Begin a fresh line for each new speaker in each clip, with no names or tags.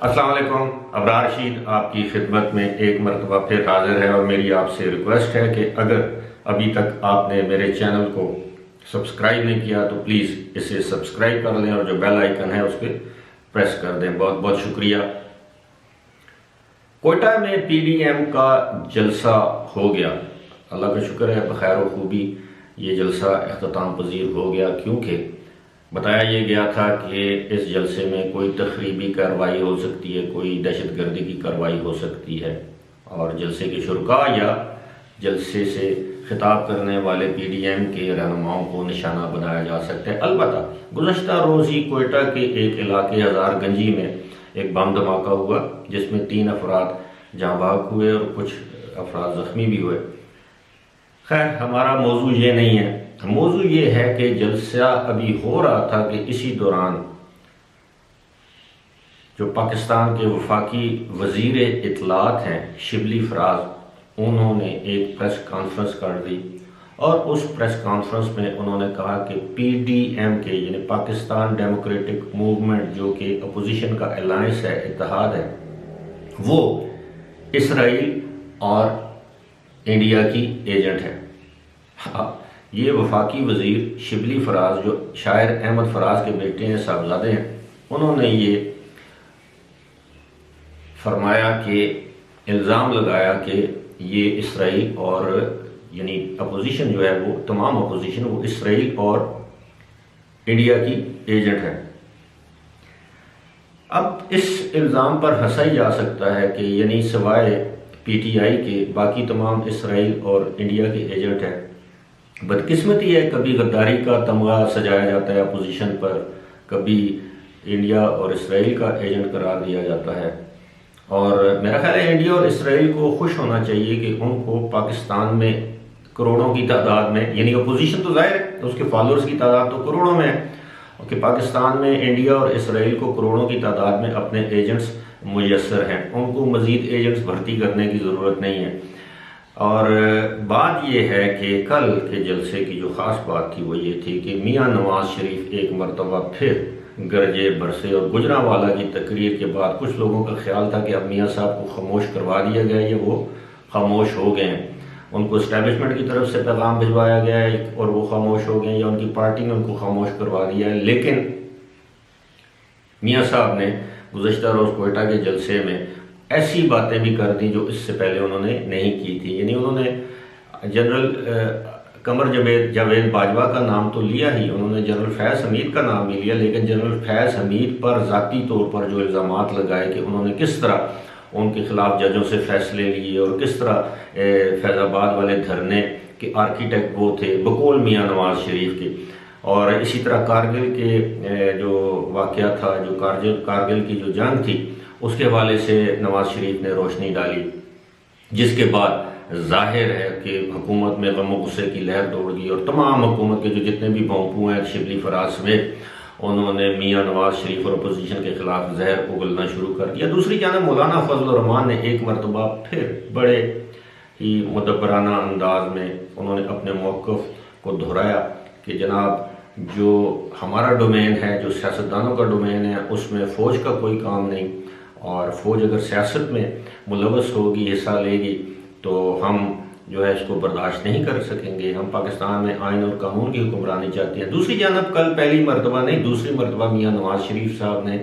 अस्सलाम वालेकुम। अबरार रशीद आपकी खिदमत में एक मरतबा फिर हाजिर है और मेरी आपसे रिक्वेस्ट है कि अगर अभी तक आपने मेरे चैनल को सब्सक्राइब नहीं किया तो प्लीज़ इसे सब्सक्राइब कर लें और जो बेल आइकन है उस पर प्रेस कर दें। बहुत बहुत शुक्रिया। कोयटा में पीडीएम का जलसा हो गया। अल्लाह का शुक्र है बखैर व खूबी ये जलसा इख्तिताम पजीर हो गया, क्योंकि बताया ये गया था कि इस जलसे में कोई तखरीबी कार्रवाई हो सकती है, कोई दहशतगर्दी की कार्रवाई हो सकती है और जलसे के शुरका या जलसे से खिताब करने वाले पीडीएम के रहनुमाओं को निशाना बनाया जा सकता है। अलबत्ता गुज़श्ता रोज़ ही कोयटा के एक इलाके हजार गंजी में एक बम धमाका हुआ जिसमें 3 अफराद जाँ भाग हुए और कुछ अफराद ज़ख्मी भी हुए। खैर, हमारा मौजू ये नहीं है। मौजू ये है कि जलसा अभी हो रहा था कि इसी दौरान जो पाकिस्तान के वफाकी वजीर इत्तलात हैं शिबली फराज, उन्होंने एक प्रेस कॉन्फ्रेंस कर दी और उस प्रेस कॉन्फ्रेंस में उन्होंने कहा कि पीडीएम के यानी पाकिस्तान डेमोक्रेटिक मूवमेंट जो कि अपोजिशन का अलायंस है, इत्तेहाद है, वो इसराइल और इंडिया की एजेंट है। ये वफाकी वजीर शिबली फराज जो शायर अहमद फराज के बेटे हैं, साहबजादे हैं, उन्होंने ये फरमाया कि इल्ज़ाम लगाया कि ये इसराइल और यानी अपोजिशन जो है वो तमाम अपोजिशन वो इसराइल और इंडिया की एजेंट है। अब इस इल्ज़ाम पर हंसा ही जा सकता है कि यानी सिवाय पीटीआई के बाकी तमाम इसराइल और इंडिया के एजेंट हैं। बदकिस्मती है, कभी गद्दारी का तमगा सजाया जाता है अपोजिशन पर, कभी इंडिया और इसराइल का एजेंट करार दिया जाता है। और मेरा ख्याल है इंडिया और इसराइल को खुश होना चाहिए कि उनको पाकिस्तान में करोड़ों की तादाद में, यानी अपोजिशन तो जाहिर है उसके फॉलोअर्स की तादाद तो करोड़ों में है, कि पाकिस्तान में इंडिया और इसराइल को करोड़ों की तादाद में अपने एजेंट्स मुयस्सर हैं। उनको मज़ीद एजेंट्स भर्ती करने की ज़रूरत नहीं है। और बात यह है कि कल के जलसे की जो ख़ास बात थी वो ये थी कि मियाँ नवाज शरीफ एक मरतबा फिर गरजे बरसे और गुजरांवाला की तकरीर के बाद कुछ लोगों का ख्याल था कि अब मियाँ साहब को खामोश करवा दिया गया या वो खामोश हो गए हैं, उनको इस्टेब्लिशमेंट की तरफ से पैगाम भिजवाया गया है और वो खामोश हो गए या उनकी पार्टी ने उनको खामोश करवा दिया है। लेकिन मियाँ साहब ने गुज़श्ता रोज़ कोयटा के जलसे में ऐसी बातें भी कर दी जो इससे पहले उन्होंने नहीं की थी। यानी उन्होंने जनरल कमर जावेद बाजवा का नाम तो लिया ही, उन्होंने जनरल फैज़ हमीद का नाम भी लिया, लेकिन जनरल फैज़ हमीद पर ज़ाती तौर पर जो इल्ज़ामात लगाए कि उन्होंने किस तरह उनके खिलाफ जजों से फैसले लिए और किस तरह फैज़ाबाद वाले धरने के आर्किटेक्ट वो थे बकौल मियाँ नवाज शरीफ के। और इसी तरह कारगिल के जो वाक़या था, जो कारगिल की जो जंग थी, उसके हवाले से नवाज शरीफ ने रोशनी डाली, जिसके बाद जाहिर है कि हुकूमत में गम गुस्से की लहर दौड़ गई और तमाम हुकूमत के जो जितने भी भोंपू हैं शिबली फराज समेत, उन्होंने मियाँ नवाज शरीफ और अपोजिशन के खिलाफ जहर उगलना शुरू कर दिया। दूसरी जानब मौलाना फजल रहमान ने एक मरतबा फिर बड़े ही मुदब्बराना अंदाज में उन्होंने अपने मौक़िफ़ को दोहराया कि जनाब जो हमारा डोमेन है, जो सियासतदानों का डोमेन है, उसमें फ़ौज का कोई काम नहीं, और फ़ौज अगर सियासत में मुलव्वस होगी, हिस्सा लेगी, तो हम जो है इसको बर्दाश्त नहीं कर सकेंगे। हम पाकिस्तान में आइन और कानून की हुक्मरानी चाहते हैं। दूसरी जानब कल पहली मरतबा नहीं दूसरी मरतबा मियाँ नवाज शरीफ साहब ने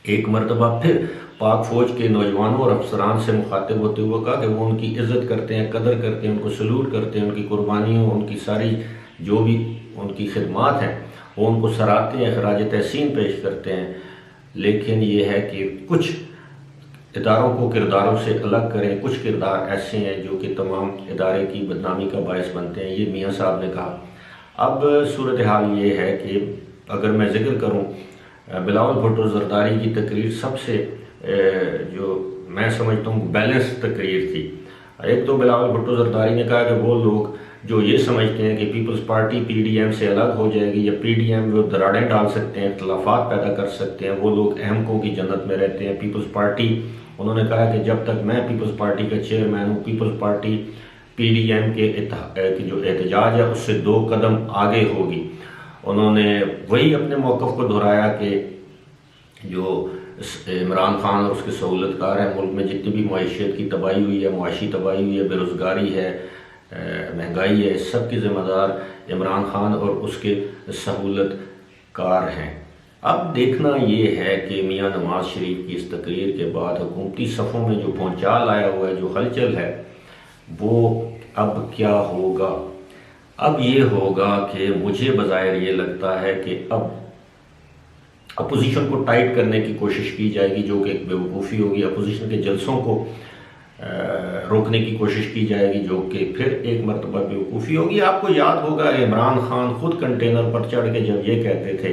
एक मरतबा फिर पाक फ़ौज के नौजवानों और अफसरान से मुखातिब होते हुए कहा कि वो उनकी इज़्ज़त करते हैं, कदर करते हैं, उनको सलूट करते हैं, उनकी कुर्बानियों, उनकी सारी जो भी उनकी खिदमात हैं वो उनको सराहते हैं, खराज तहसीन पेश करते हैं। लेकिन ये है कि कुछ इदारों को किरदारों से अलग करें, कुछ किरदार ऐसे हैं जो कि तमाम इदारे की बदनामी का बायस बनते हैं, ये मियाँ साहब ने कहा। अब सूरत हाल ये है कि अगर मैं जिक्र करूँ बिलावल भुट्टो ज़रदारी की तकरीर सबसे जो मैं समझता हूँ बैलेंस तकरीर थी। एक तो बिलावल भुट्टो ज़रदारी ने कहा कि वो लोग जो ये समझते हैं कि पीपल्स पार्टी पीडीएम से अलग हो जाएगी या पीडीएम वो दरारें डाल सकते हैं, इख्तलाफात पैदा कर सकते हैं, वो लोग अहमकों की जन्नत में रहते हैं। पीपल्स पार्टी, उन्होंने कहा कि जब तक मैं पीपल्स पार्टी का चेयरमैन हूँ, पीपल्स पार्टी पीडीएम के जो एहतजाज है उससे 2 कदम आगे होगी। उन्होंने वही अपने मौक़िफ़ को दोहराया कि जो इमरान खान और उसके सहूलतकार हैं। मुल्क में जितनी भी मईशत की तबाही हुई है, मुआशी तबाही हुई है, बेरोज़गारी है, महंगाई है, इस सब के ज़िम्मेदार इमरान खान और उसके सहूलतकार हैं। अब देखना ये है कि मियां नवाज शरीफ की इस तकरीर के बाद हुकूमती सफ़ों में जो भौचाल आया हुआ है, जो हलचल है, वो अब क्या होगा। अब ये होगा कि मुझे बज़ाहिर ये लगता है कि अब अपोजिशन को टाइट करने की कोशिश की जाएगी, जो कि एक बेवकूफ़ी होगी। अपोजिशन के जलसों को रोकने की कोशिश की जाएगी, जो कि फिर एक मरतबा बेवकूफ़ी होगी। आपको याद होगा इमरान खान खुद कंटेनर पर चढ़ के जब ये कहते थे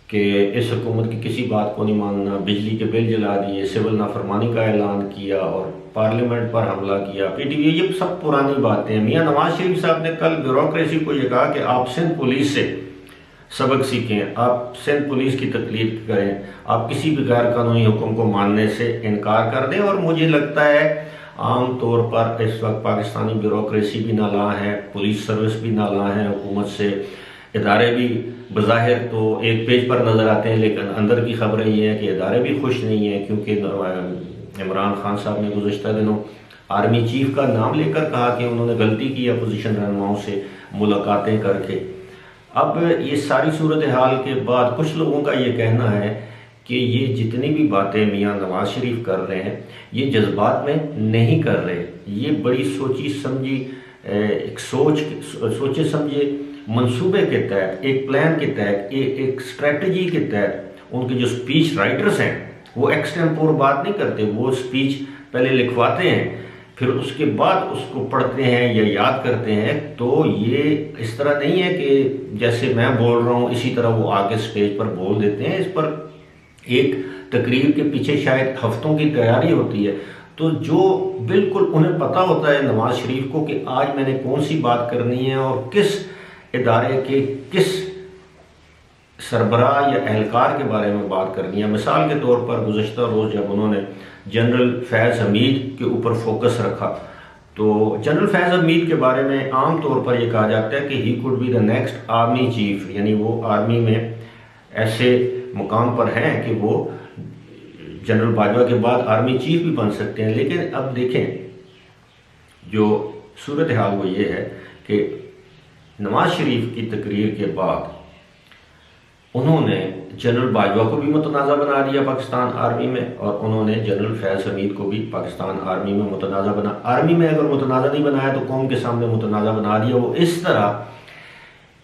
कि इस हुकूमत की किसी बात को नहीं मानना, बिजली के बिल जला दिए, सिविल नाफरमानी का ऐलान किया और पार्लियामेंट पर हमला किया, पीटीवी, ये सब पुरानी बातें हैं। मियां नवाज शरीफ साहब ने कल ब्यूरोक्रेसी को ये कहा कि आप सिंध पुलिस से सबक सीखें, आप सिंध पुलिस की तकलीफ करें, आप किसी भी गैर कानूनी हुक्म को मानने से इनकार कर दें। और मुझे लगता है आम तौर पर इस वक्त पाकिस्तानी ब्यूरोक्रेसी भी नाला है, पुलिस सर्विस भी नाला है, हुकूमत से इदारे भी बज़ाहिर तो एक पेज पर नज़र आते हैं, लेकिन अंदर की खबरें ये हैं कि इदारे भी खुश नहीं हैं, क्योंकि इमरान खान साहब ने गुज़श्ता दिनों आर्मी चीफ का नाम लेकर कहा कि उन्होंने गलती की अपोजिशन रहनुमाओं से मुलाकातें करके। अब ये सारी सूरत हाल के बाद कुछ लोगों का ये कहना है कि ये जितनी भी बातें मियां नवाज शरीफ कर रहे हैं, ये जज्बात में नहीं कर रहे, ये बड़ी सोची समझी एक सोचे समझे मंसूबे के तहत, एक प्लान के तहत, एक स्ट्रेटजी के तहत उनके जो स्पीच राइटर्स हैं वो एक्सटेम्पोर बात नहीं करते, वो स्पीच पहले लिखवाते हैं, फिर उसके बाद उसको पढ़ते हैं या याद करते हैं। तो ये इस तरह नहीं है कि जैसे मैं बोल रहा हूँ इसी तरह वो आगे स्टेज पर बोल देते हैं। इस पर एक तकरीर के पीछे शायद हफ्तों की तैयारी होती है। तो जो बिल्कुल उन्हें पता होता है नवाज शरीफ को कि आज मैंने कौन सी बात करनी है और किस इदारे के किस सरबराह या एहलकार के बारे में बात करनी है। मिसाल के तौर पर गुज़श्ता रोज़ जब उन्होंने जनरल फैज़ हमीद के ऊपर फोकस रखा, तो जनरल फैज़ हमीद के बारे में आम तौर पर यह कहा जाता है कि he could be the next army chief, यानी वो आर्मी में ऐसे मुकाम पर हैं कि वो जनरल बाजवा के बाद आर्मी चीफ भी बन सकते हैं। लेकिन अब देखें जो सूरत हाल वो ये है कि नवाज शरीफ की तकरीर के बाद उन्होंने जनरल बाजवा को भी मुतनाज़ा बना दिया पाकिस्तान आर्मी में, और उन्होंने जनरल फैज़ हमीद को भी पाकिस्तान आर्मी में मुतनाज़ा बना। आर्मी में अगर मुतनाज़ा नहीं बनाया तो कौम के सामने मुतनाज़ा बना दिया। वो इस तरह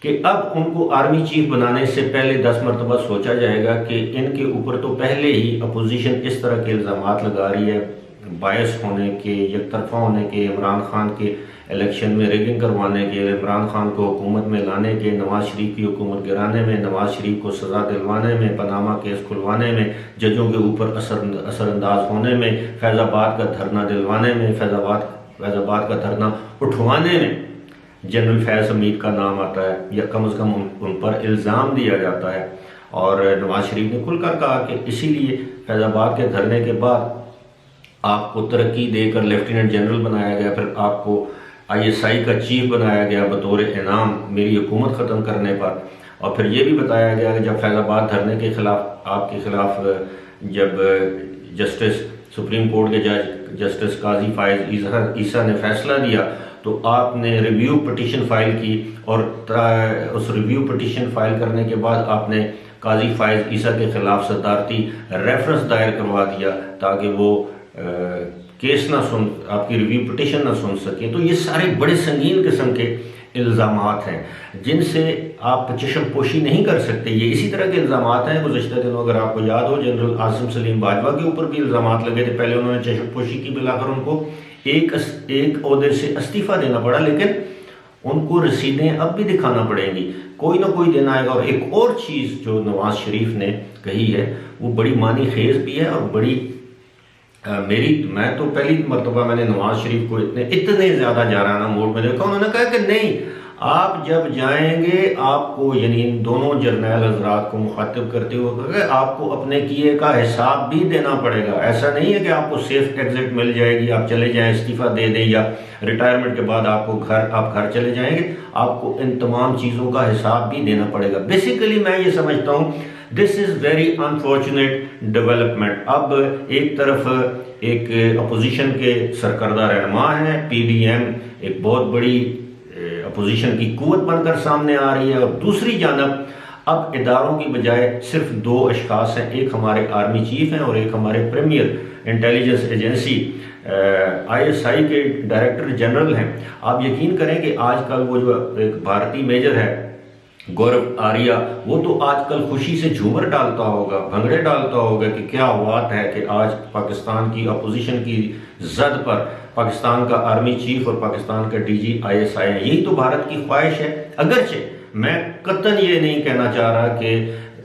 कि अब उनको आर्मी चीफ बनाने से पहले 10 मरतबा सोचा जाएगा कि इनके ऊपर तो पहले ही अपोजिशन इस तरह के इल्ज़ामात लगा रही है, बायस होने के, एकतरफा होने के, इमरान खान के इलेक्शन में रिगिंग करवाने के, इमरान खान को हुकूमत में लाने के, नवाज शरीफ की हुकूमत गिराने में, नवाज शरीफ को सज़ा दिलवाने में, पनामा केस खुलवाने में, जजों के ऊपर असरअंदाज होने में, फैज़ाबाद का धरना दिलवाने में, फैज़ाबाद का धरना उठवाने में जनरल फैज़ हमीद का नाम आता है, या कम से कम उन पर इल्ज़ाम दिया जाता है। और नवाज शरीफ ने खुलकर कहा कि इसीलिए फैज़ाबाद के धरने के बाद आपको तरक्की देकर लेफ्टिनेंट जनरल बनाया गया, फिर आपको ISI का चीफ बनाया गया बतौर इनाम मेरी हुकूमत ख़त्म करने पर। और फिर ये भी बताया गया कि जब फैज़ाबाद धरने के ख़िलाफ़ आपके ख़िलाफ़ जब जस्टिस सुप्रीम कोर्ट के जज जस्टिस काजी फ़ाइज़ ईसा ने फ़ैसला दिया तो आपने रिव्यू पिटीशन फाइल की, और उस रिव्यू पिटीशन फाइल करने के बाद आपने काजी फ़ाइज़ ईसा के ख़िलाफ़ सदारती रेफरेंस दायर करवा दिया ताकि वो केस ना सुन, आपकी रिव्यू पिटीशन ना सुन सके। तो ये सारे बड़े संगीन किस्म के इल्ज़ामात हैं जिनसे आप चश्म पोशी नहीं कर सकते। ये इसी तरह के इल्ज़ामात हैं। गुज़श्ता दिनों अगर आपको याद हो जनरल आसिम सलीम बाजवा के ऊपर भी इल्ज़ामात लगे थे। पहले उन्होंने चश्म पोशी की, बिलाकर उनको एक ओहदे से इस्तीफ़ा देना पड़ा, लेकिन उनको रसीदें अब भी दिखाना पड़ेंगी, कोई ना कोई दिन आएगा। और एक और चीज़ जो नवाज शरीफ ने कही है वो बड़ी मानी खेज भी है और बड़ी मैं तो पहली मरतबा मैंने नवाज शरीफ को इतने ज़्यादा जाराना मूड में देखा। उन्होंने कहा कि नहीं, आप जब जाएंगे आपको, यानी इन दोनों जर्नैल हजरात को मुखातिब करते हुए, आपको अपने किए का हिसाब भी देना पड़ेगा। ऐसा नहीं है कि आपको सेफ एग्जिट मिल जाएगी, आप चले जाएं, इस्तीफ़ा दे दें, या रिटायरमेंट के बाद आप घर चले जाएंगे। आपको इन तमाम चीज़ों का हिसाब भी देना पड़ेगा। बेसिकली मैं ये समझता हूँ this is very unfortunate development. अब एक तरफ एक अपोजिशन के सरकर्दा रहनुमा हैं, PDM एक बहुत बड़ी अपोजिशन की कुव्वत बनकर सामने आ रही है, और दूसरी जानब अब इदारों की बजाय सिर्फ दो अशखास हैं, एक हमारे आर्मी चीफ हैं और एक हमारे प्रीमियर इंटेलिजेंस एजेंसी ISI के डायरेक्टर जनरल हैं। आप यकीन करें कि आजकल वो जो एक भारतीय मेजर है गौरव आर्या, वो तो आजकल खुशी से झूमर डालता होगा, भंगड़े डालता होगा कि क्या बात है कि आज पाकिस्तान की अपोजिशन की जद पर पाकिस्तान का आर्मी चीफ और पाकिस्तान का DG ISI है। यही तो भारत की ख्वाहिश है। अगरचे मैं कतई ये नहीं कहना चाह रहा कि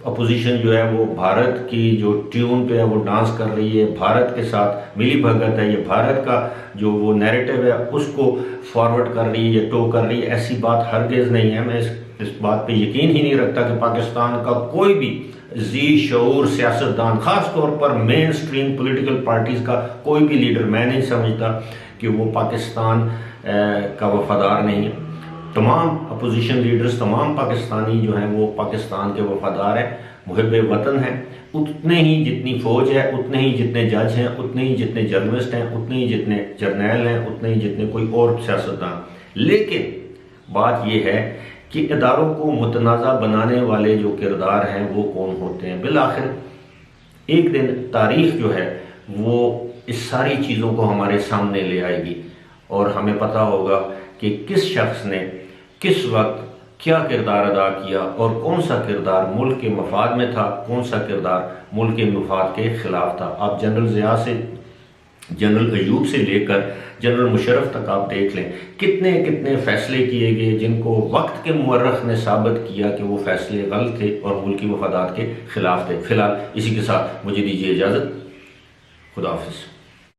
अपोजिशन जो है वो भारत की जो ट्यून पे है वो डांस कर रही है, भारत के साथ मिली भगत है, ये भारत का जो वो नैरेटिव है उसको फॉरवर्ड कर रही है, टो कर रही है, ऐसी बात हरगिज़ नहीं है। मैं इस बात पे यकीन ही नहीं रखता कि पाकिस्तान का कोई भी जी शऊर सियासतदान, खास तौर पर मेन स्ट्रीम पॉलिटिकल पार्टीज का कोई भी लीडर, मैं नहीं समझता कि वो पाकिस्तान का वफादार नहीं है। तमाम अपोजिशन लीडर्स, तमाम पाकिस्तानी जो हैं वो पाकिस्तान के वफादार हैं, मुहिब वतन हैं। उतने ही जितनी फ़ौज है, उतने ही जितने जज हैं, उतने ही जितने जर्नलिस्ट हैं, उतने ही जितने जर्नैल हैं, उतने ही जितने कोई और सियासतदान। लेकिन बात यह है कि इदारों को मुतनाज़ा बनाने वाले जो किरदार हैं वो कौन होते हैं। बिलाखिर एक दिन तारीख जो है वो इस सारी चीज़ों को हमारे सामने ले आएगी और हमें पता होगा कि किस शख्स ने किस वक्त क्या किरदार अदा किया और कौन सा किरदार मुल्क के मफाद में था, कौन सा किरदार मुल्क के मफाद के खिलाफ था। आप जनरल ज़िया से, जनरल अयूब से लेकर जनरल मुशर्रफ तक आप देख लें, कितने कितने फैसले किए गए जिनको वक्त के मुअर्रख ने साबित किया कि वो फैसले गलत थे और मुल्की मफादात के खिलाफ थे। फिलहाल इसी के साथ मुझे दीजिए इजाज़त। खुदा हाफिज़।